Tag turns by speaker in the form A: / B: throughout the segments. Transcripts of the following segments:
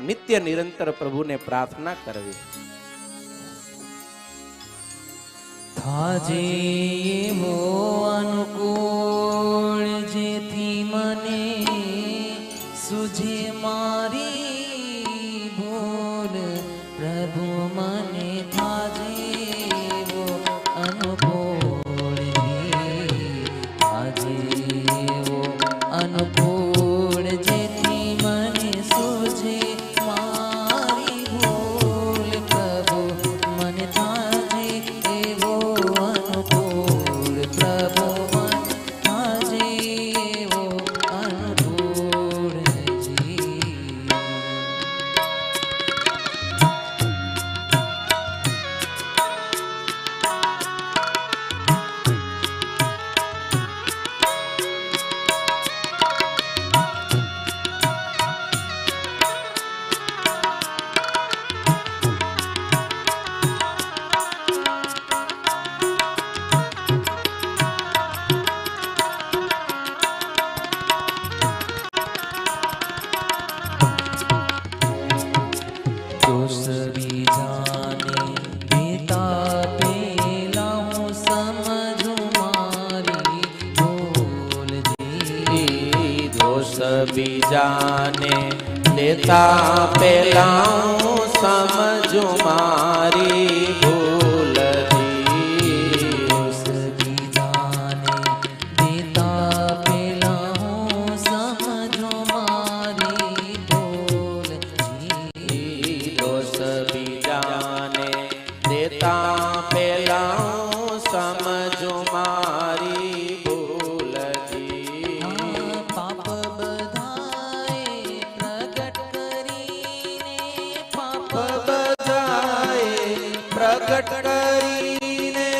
A: નિત્ય નિરંતર પ્રભુને પ્રાર્થના કરવી.
B: થાજે એવો અનુકૂળ જેથી મને સુજે મારી ભૂલ, પ્રભુ મને થાજે એવો અનુકૂળ, થાજે એવો અનુકૂળ જેથી મને સુજે મારી ભૂલ, પ્રભુ મને થાજે એવો અનુકૂળ, પ્રભુ મને થાજે એવો અનુકૂળ જી. दोष बीजाने देता पेला हूँ समझूं मारी भूल जी.
A: દોષ બીજાને દેતા પેલા હું સમજુ મારી ભૂલથી.
B: दोष बीजाने देता पेला हूँ समझूं मारी भूल जी.
A: દોષ બીજાને દેતા પેલા હું સમજુ મારી ભૂલથી.
B: પાપ બધાએ પ્રગટ કરીને, પાપ
A: બધાએ પ્રગટ કરીને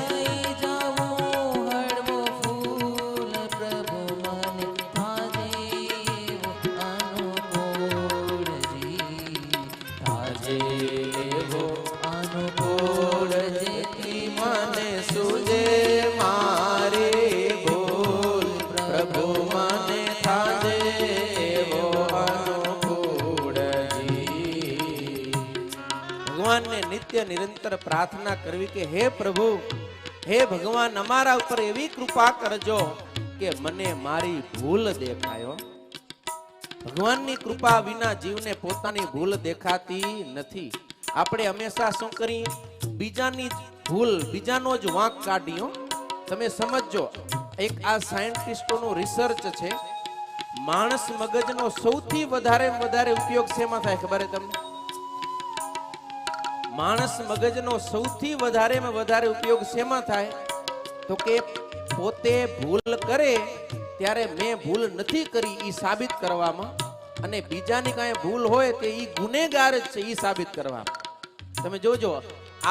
B: થઈ જાવું હળવો ફૂલ, પ્રભુ મને થાજે એવો અનુકૂળ જી. થાજે એવો અનુકૂળ જેથી
A: મને સુજે મારે ભૂલ, પ્રભુ મને થાજે એવો અનુકૂળજી. ભગવાનને નિત્ય નિરંતર પ્રાર્થના કરવી કે હે પ્રભુ, હે ભગવાન, અમારા ઉપર એવી કૃપા કરજો કે મને મારી ભૂલ દેખાયો. ભગવાનની કૃપા વિના જીવને પોતાની ભૂલ દેખાતી નથી. આપણે હંમેશા શું કરી, બીજાની ભૂલ, બીજાનો જ વાંક કાઢ્યો. તમે સમજો, એક આ સાયન્ટિસ્ટોનું રિસર્ચ છે, માણસ મગજનો સૌથી વધારે ઉપયોગ શેમાં થાય ખબર છે તમને? માણસ મગજનો સૌથી વધારે ઉપયોગ શેમાં થાય? તો કે પોતે ભૂલ કરે ત્યારે મેં ભૂલ નથી કરી એ સાબિત કરવામાં, અને બીજાની કાંઈ ભૂલ હોય તે ઈ ગુનેગાર જ છે ઈ સાબિત કરવામાં. તમે જોજો,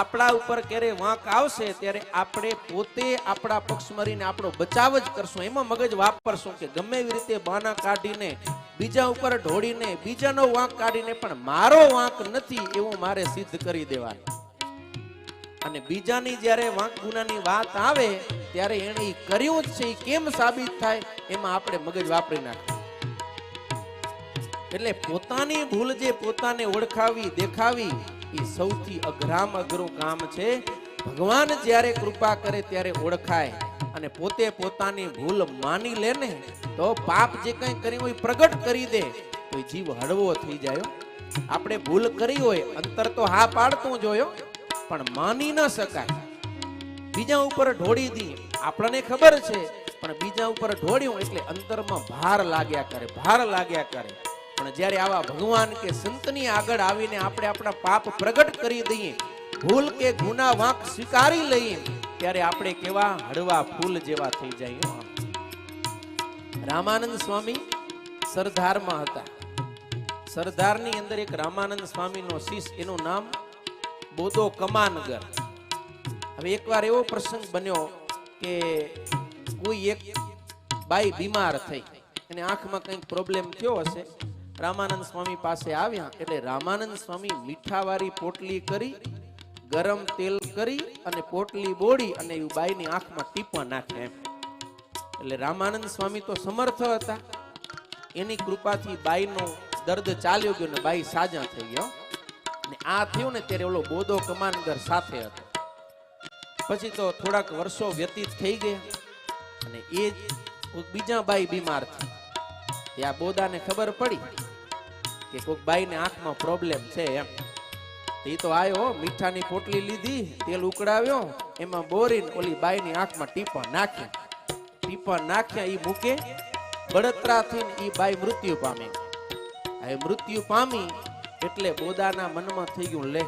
A: આપણા ઉપર ક્યારે વાંક આવશે ત્યારે આપણે પોતે આપણા પક્ષ મરીને આપણો બચાવ જ કરશું. એમાં મગજ વાપરશું કે ગમે એવી રીતે બહાના કાઢીને, બીજા ઉપર ઢોળીને, બીજાનો વાંક કાઢીને પણ મારો વાંક નથી એવું મારે સિદ્ધ કરી દેવાનું. અને બીજાની જ્યારે વાંક ગુનાની વાત આવે ત્યારે એને ઈ કર્યું જ છે ઈ કેમ સાબિત થાય એમાં આપણે મગજ વાપરી નાખીએ. એટલે પોતાની ભૂલ જે પોતાને ઓળખાવી, દેખાવી, એ સૌથી અઘરું કામ છે. ભગવાન જ્યારે કૃપા કરે ત્યારે ઓળખાય, અને પોતે પોતાની ભૂલ માની લે ને તો પાપ જે કંઈ કર્યું હોય પ્રગટ કરી દે તો જીવ હળવો થઈ જાય. આપણે ભૂલ કરી હોય અંતર તો હા પાડતું જોયો, પણ માની ન શકાય. બીજા ઉપર ઢોળી દી, આપણને ખબર છે, પણ બીજા ઉપર ઢોળ્યું એટલે અંતરમાં ભાર લાગ્યા કરે. પણ જ્યારે આવા ભગવાન કે સંતની આગળ આવીને આપણે આપણા પાપ પ્રગટ કરી દઈએ, ભૂલ કે ગુના વાંક સ્વીકારી લઈએ, ત્યારે આપણે કેવા હળવા ફૂલ જેવા થઈ જાય. રામાનંદ સ્વામી સરદારમાં હતા. સરદારની અંદર એક રામાનંદ સ્વામીનો શિષ્ય, એનું નામ બોધો કમાનગર. હવે એકવાર એવો પ્રસંગ બન્યો કે કોઈ એક બાઈ બીમાર થઈ, એને આંખમાં કંઈક પ્રોબ્લેમ થયો હશે. રામાનંદ સ્વામી પાસે આવ્યા એટલે રામાનંદ સ્વામી મીઠાવાળી પોટલી કરી, ગરમ તેલ કરી અને પોટલી બોળી અને એ બાઈની આંખમાં ટીપા નાખે. એટલે રામાનંદ સ્વામી તો સમર્થ હતા, એની કૃપાથી બાઈનો દર્દ ચાલ્યું ગયું ને બાઈ સાજા થઈ ગયો. ને આ થયું ને ત્યારે ઓલો બોદો કમાનગર સાથે હતો. પછી તો થોડાક વર્ષો વ્યતીત થઈ ગયા અને એ કોઈક બીજા બાઈ બીમાર થઈ. ત્યાં બોદાને ખબર પડી કે કોઈક બાઈને આંખમાં પ્રોબ્લેમ છે એમ. એ તો આવ્યો, મીઠાની પોટલી લીધી, તેલ ઉકળાવ્યો, એમાં બોરીને ઓલી બાઈની આંખમાં ટીપા નાખ્યા. ટીપા નાખ્યા ઈ મૂકે, બળતરા થઈને ઈ બાઈ મૃત્યુ પામી. હવે મૃત્યુ પામી એટલે બોદાના મનમાં થઈ ગયું, લે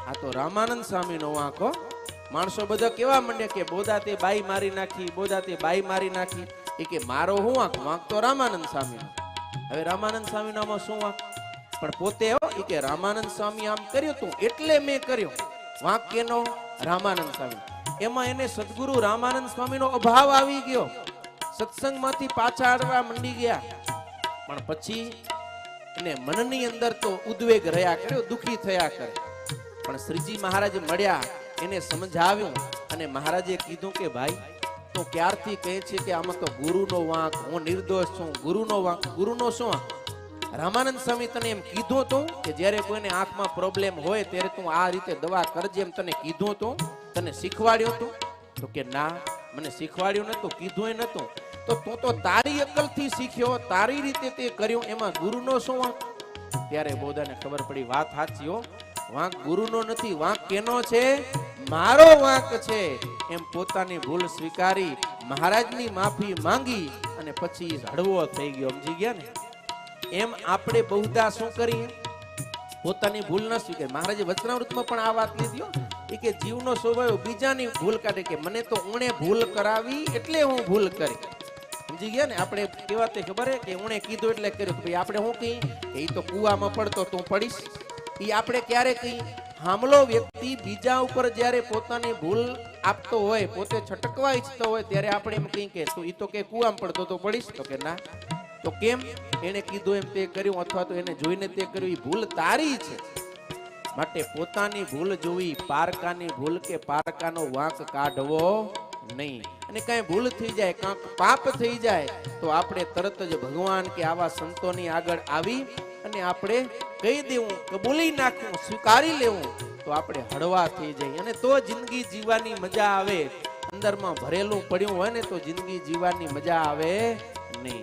A: આ તો રામાનંદ સ્વામીનો વાંકો. માણસો બધા કેવા માંડ્યા કે બોદા તે બાઈ મારી નાખી, બોદા તે બાઈ મારી નાખી. એ કે મારો હું વાંક? વાંક તો રામાનંદ સ્વામીનો. હવે રામાનંદ સ્વામીનામાં શું વાંક? પણ પોતે એ કે રામાનંદ સ્વામી આમ કર્યું તું એટલે મેં કર્યો. વાંક કેનો? રામાનંદ સ્વામી. એમાં એને સદગુરુ રામાનંદ સ્વામીનો અભાવ આવી ગયો. સત્સંગમાંથી પાછા હટવા મંડી ગયા. પણ પછી એને મનની અંદર તો ઉદ્વેગ રહ્યા કર્યો, દુખી થયા કરે. પણ શ્રીજી મહારાજ મળ્યા, એને સમજાવ્યું અને મહારાજે કીધું કે ભાઈ તો ક્યારથી કહે છે કે આમાં તો ગુરુનો વાંક, હું નિર્દોષ છું, ગુરુનો વાંક. ગુરુનો શું વાંક? રામાનંદ સ્વામી તને એમ કીધું હતું કે જ્યારે કોઈને આંખમાં પ્રોબ્લેમ હોય ત્યારે તું આ રીતે દવા કરજે, એમ તને કીધું હતું? તને શીખવાડ્યું હતું? તો કે ના, મને શીખવાડ્યું નતું, કીધું નતું. તો તું તો તારી અકલથી શીખ્યો, તારી રીતે તે કર્યું, એમાં ગુરુનો શું વાંક? ત્યારે બોધાને ખબર પડી, વાત સાચી હો, વાંક ગુરુનો નથી, વાંક કેનો છે? મારો વાંક છે. એમ પોતાની ભૂલ સ્વીકારી, મહારાજની માફી માંગી અને પછી હળવો થઈ ગયો. સમજી ગયા ને? એમ આપણે બહુધા શું કરીએ? પોતાની ભૂલ ન સ્વીકારી. મહારાજે વચનામૃતમાં પણ આ વાત લીધી એ કે જીવનો સ્વભાવ બીજાની ભૂલ કાઢે, કે મને તો ઉણે ભૂલ કરાવી એટલે હું ભૂલ કરી. સમજી ગયા ને? આપણે કેવા તે ખબર હે કે ઉણે કીધું એટલે કર્યું. ભાઈ આપણે શું કહી કે એ તો કુવામાં પડતો તું પડીશ? એ આપણે ક્યારે કહી? હામલો વ્યક્તિ બીજા ઉપર જ્યારે પોતાની ભૂલ આપતો હોય, પોતે છટકવા ઈચ્છતો હોય, ત્યારે આપણે એમ કહી કે તું ઈ તો કે કુવામાં પડતો તો પડીશ? તો કે ના. તો કેમ? એને કીધું એમ તે કર્યું, અથવા તો એને જોઈને તે કર્યું. એ ભૂલ તારી છે. માટે પોતાની ભૂલ જોવી, પારકાની ભૂલ કે પારકાનો વાંક કાઢવો નહીં. અને કાંઈ ભૂલ થઈ જાય, કાંક પાપ થઈ જાય તો આપણે તરત જ ભગવાન કે આવા સંતોની આગળ આવી અને આપણે કહી દેવું, કબૂલી નાખવું, સ્વીકારી લેવું, તો આપણે હળવા થઈ જાય. અને તો જિંદગી જીવવાની મજા આવે. અંદરમાં ભરેલું પડ્યું હોય ને તો જિંદગી જીવવાની મજા આવે નહીં.